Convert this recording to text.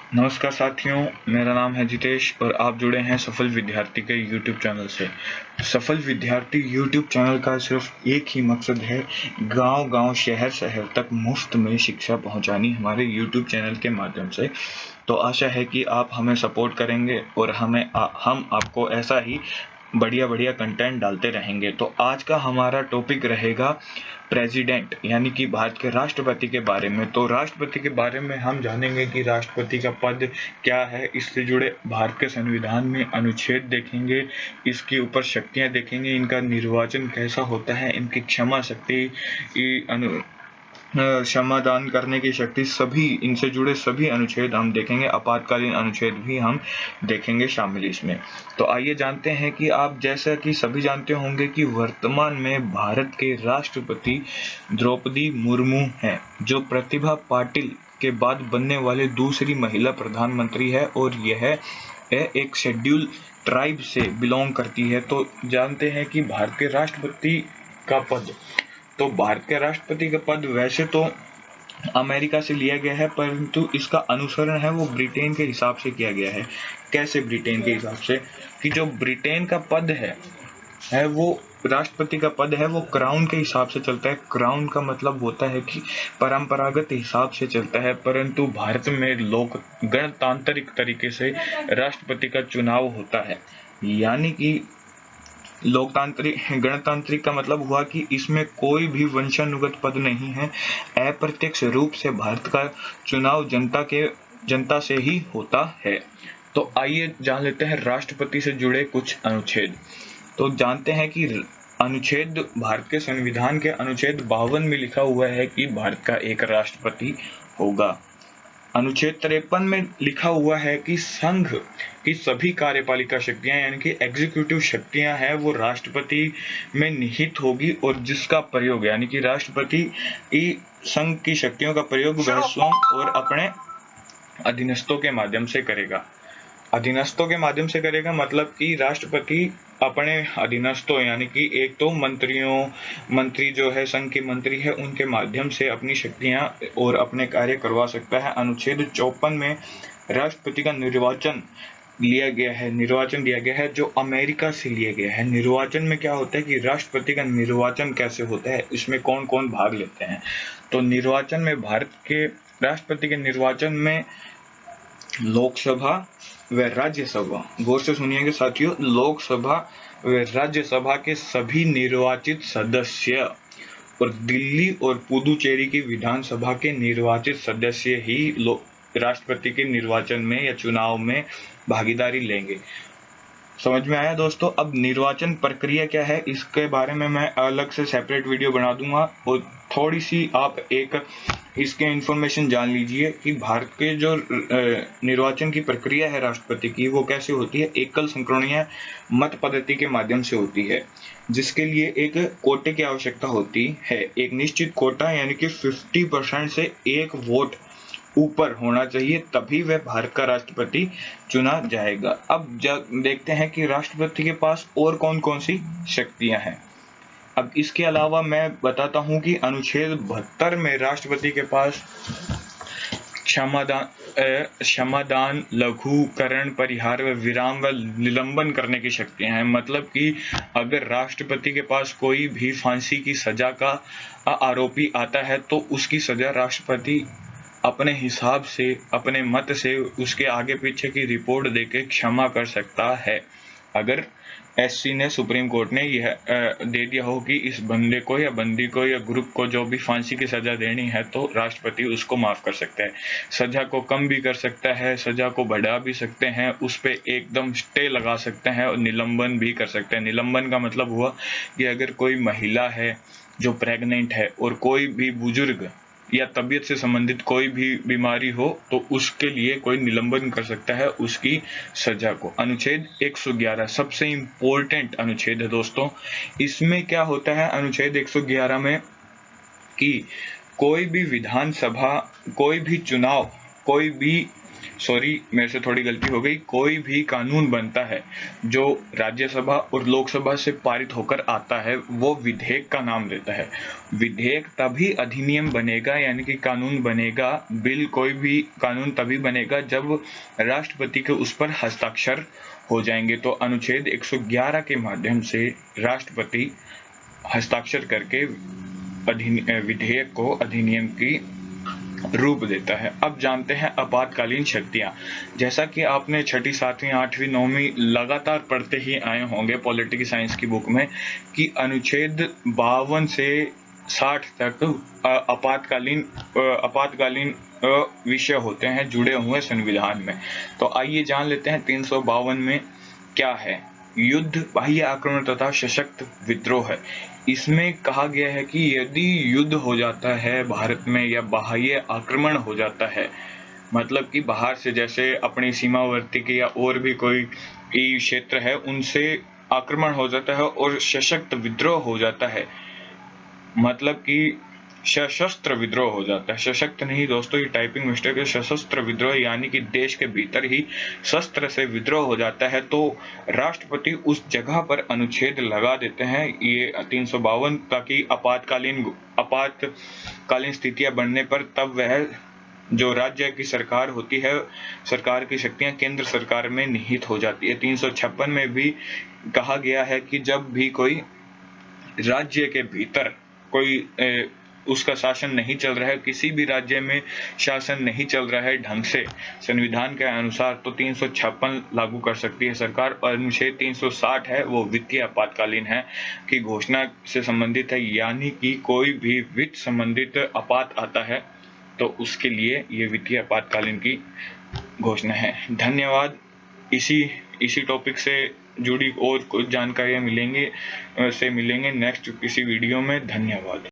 नमस्कार साथियों, मेरा नाम है जितेश और आप जुड़े हैं सफल विद्यार्थी के YouTube चैनल से। सफल विद्यार्थी YouTube चैनल का सिर्फ एक ही मकसद है, गांव-गांव, शहर-शहर तक मुफ्त में शिक्षा पहुंचानी हमारे YouTube चैनल के माध्यम से। तो आशा है कि आप हमें सपोर्ट करेंगे और हम आपको ऐसा ही बढ़िया कंटेंट डालते रहेंगे। तो आज का हमारा टॉपिक रहेगा प्रेसिडेंट यानी कि भारत के राष्ट्रपति के बारे में। तो राष्ट्रपति के बारे में हम जानेंगे कि राष्ट्रपति का पद क्या है, इससे जुड़े भारत के संविधान में अनुच्छेद देखेंगे, इसके ऊपर शक्तियां देखेंगे, इनका निर्वाचन कैसा होता है, इनकी क्षमा शक्ति, क्षमादान करने की शक्ति, सभी इनसे जुड़े सभी अनुच्छेद हम देखेंगे। आपातकालीन अनुच्छेद भी हम देखेंगे शामिल इसमें। तो आइए जानते हैं कि आप जैसा कि सभी जानते होंगे कि वर्तमान में भारत के राष्ट्रपति द्रौपदी मुर्मू हैं, जो प्रतिभा पाटिल के बाद बनने वाले दूसरी महिला प्रधानमंत्री है और यह एक शेड्यूल ट्राइब से बिलोंग करती है। तो जानते हैं कि भारत के राष्ट्रपति का पद, तो भारत के राष्ट्रपति का पद वैसे तो अमेरिका से लिया गया है, परंतु इसका अनुसरण है वो ब्रिटेन के हिसाब से किया गया है। कैसे ब्रिटेन के हिसाब से? कि जो ब्रिटेन का पद है वो राष्ट्रपति का पद है वो क्राउन के हिसाब से चलता है। क्राउन का मतलब होता है कि परंपरागत हिसाब से चलता है, परंतु भारत में लोक गणतांत्रिक तरीके से राष्ट्रपति का चुनाव होता है। यानी कि लोकतांत्रिक गणतांत्रिक का मतलब हुआ कि इसमें कोई भी वंशानुगत पद नहीं है। अप्रत्यक्ष रूप से भारत का चुनाव जनता से ही होता है। तो आइए जान लेते हैं राष्ट्रपति से जुड़े कुछ अनुच्छेद। तो जानते हैं कि अनुच्छेद भारत के संविधान के अनुच्छेद 52 में लिखा हुआ है कि भारत का एक राष्ट्रपति होगा। अनुच्छेद 53 में लिखा हुआ है कि संघ की सभी कार्यपालिका शक्तियां यानी कि एग्जीक्यूटिव शक्तियां हैं वो राष्ट्रपति में निहित होगी, और जिसका प्रयोग यानी कि राष्ट्रपति संघ की शक्तियों का प्रयोग वह स्वयं और अपने अधीनस्थों के माध्यम से करेगा। अधीनस्थों के माध्यम से करेगा मतलब कि राष्ट्रपति अपने अधीनस्थों यानी कि एक तो मंत्री जो है संघ के मंत्री है उनके माध्यम से अपनी शक्तियां और अपने कार्य करवा सकता है। अनुच्छेद 54 में राष्ट्रपति का निर्वाचन दिया गया है जो अमेरिका से लिया गया है। निर्वाचन में क्या होता है कि राष्ट्रपति का निर्वाचन कैसे होता है, इसमें कौन कौन भाग लेते हैं। तो निर्वाचन में भारत के राष्ट्रपति के निर्वाचन में लोकसभा व राज्यसभा, गौर से सुनिएगा साथियों, लोकसभा व राज्यसभा के सभी निर्वाचित सदस्य और दिल्ली और पुदुचेरी की विधानसभा के निर्वाचित सदस्य ही राष्ट्रपति के निर्वाचन में या चुनाव में भागीदारी लेंगे। समझ में आया दोस्तों? अब निर्वाचन प्रक्रिया क्या है इसके बारे में मैं अलग से सेपरेट वीडियो बना दूंगा, और थोड़ी सी आप एक इसके इन्फॉर्मेशन जान लीजिए कि भारत के जो निर्वाचन की प्रक्रिया है राष्ट्रपति की वो कैसे होती है। एकल संक्रमणीय मत पद्धति के माध्यम से होती है, जिसके लिए एक कोटे की आवश्यकता होती है। एक निश्चित कोटा यानी कि 50% से एक वोट ऊपर होना चाहिए, तभी वह भारत का राष्ट्रपति चुना जाएगा। अब देखते हैं कि राष्ट्रपति के पास और कौन कौन सी शक्तियां हैं। अब इसके अलावा मैं बताता हूं कि अनुच्छेद 72 में राष्ट्रपति के पास क्षमादान, लघुकरण, परिहार व विराम व निलंबन करने की शक्तियां हैं। मतलब कि अगर राष्ट्रपति के पास कोई भी फांसी की सजा का आरोपी आता है तो उसकी सजा राष्ट्रपति अपने हिसाब से, अपने मत से उसके आगे पीछे की रिपोर्ट देके क्षमा कर सकता है। अगर एससी ने, सुप्रीम कोर्ट ने यह दे दिया हो कि इस बंदे को या बंदी को या ग्रुप को जो भी फांसी की सजा देनी है तो राष्ट्रपति उसको माफ कर सकता है। सजा को कम भी कर सकता है, सजा को बढ़ा भी सकते हैं, उस पे एकदम स्टे लगा सकते हैं और निलंबन भी कर सकते हैं। निलंबन का मतलब हुआ कि अगर कोई महिला है जो प्रेग्नेंट है और कोई भी बुजुर्ग या तबीयत से संबंधित कोई भी बीमारी हो तो उसके लिए कोई निलंबन कर सकता है उसकी सजा को। अनुच्छेद 111 सबसे इम्पोर्टेंट अनुच्छेद है दोस्तों। इसमें क्या होता है अनुच्छेद 111 में कि कोई भी विधानसभा, कोई भी चुनाव, कोई भी सॉरी, मेरे से थोड़ी गलती हो गई, कोई भी कानून बनता है जो राज्यसभा और लोकसभा से पारित होकर आता है वो विधेयक का नाम देता है। विधेयक तभी अधिनियम बनेगा, यानी कि कानून बनेगा, बिल कोई भी कानून तभी बनेगा जब राष्ट्रपति के उस पर हस्ताक्षर हो जाएंगे। तो अनुच्छेद 111 के माध्यम से राष्ट्रपति हस्ताक्षर करके विधेयक को अधिनियम की रूप देता है। अब जानते हैं आपातकालीन शक्तियां। जैसा कि आपने छठी, सातवीं, आठवीं, नौवीं लगातार पढ़ते ही आए होंगे पॉलिटिकल साइंस की बुक में कि अनुच्छेद 52 से 60 तक आपातकालीन विषय होते हैं जुड़े हुए संविधान में। तो आइए जान लेते हैं 352 में क्या है। युद्ध, बाह्य आक्रमण तथा सशक्त विद्रोह है। इसमें कहा गया है कि यदि युद्ध हो जाता है भारत में या बाह्य आक्रमण हो जाता है, मतलब कि बाहर से जैसे अपनी सीमावर्ती के या और भी कोई क्षेत्र है उनसे आक्रमण हो जाता है और सशक्त विद्रोह हो जाता है, मतलब कि सशस्त्र विद्रोह हो जाता है। सशक्त नहीं दोस्तों, ये टाइपिंग मिस्टेक है। सशस्त्र विद्रोह यानी कि देश के भीतर ही शस्त्र से विद्रोह हो जाता है, तो राष्ट्रपति उस जगह पर अनुच्छेद लगा देते हैं, ये 352, ताकि आपातकालीन स्थितियां बनने पर तब वह जो राज्य की सरकार होती है, सरकार की शक्तियां केंद्र सरकार में निहित हो जाती है। 356 में भी कहा गया है कि जब भी कोई राज्य के भीतर कोई उसका शासन नहीं चल रहा है, किसी भी राज्य में शासन नहीं चल रहा है ढंग से संविधान के अनुसार, तो 356 लागू कर सकती है सरकार। और अनुच्छेद 360 है वो वित्तीय आपातकालीन है की घोषणा से संबंधित है, यानी कि कोई भी वित्त संबंधित आपात आता है तो उसके लिए ये वित्तीय आपातकालीन की घोषणा है। धन्यवाद। इसी टॉपिक से जुड़ी और कुछ जानकारियां मिलेंगे नेक्स्ट किसी वीडियो में। धन्यवाद।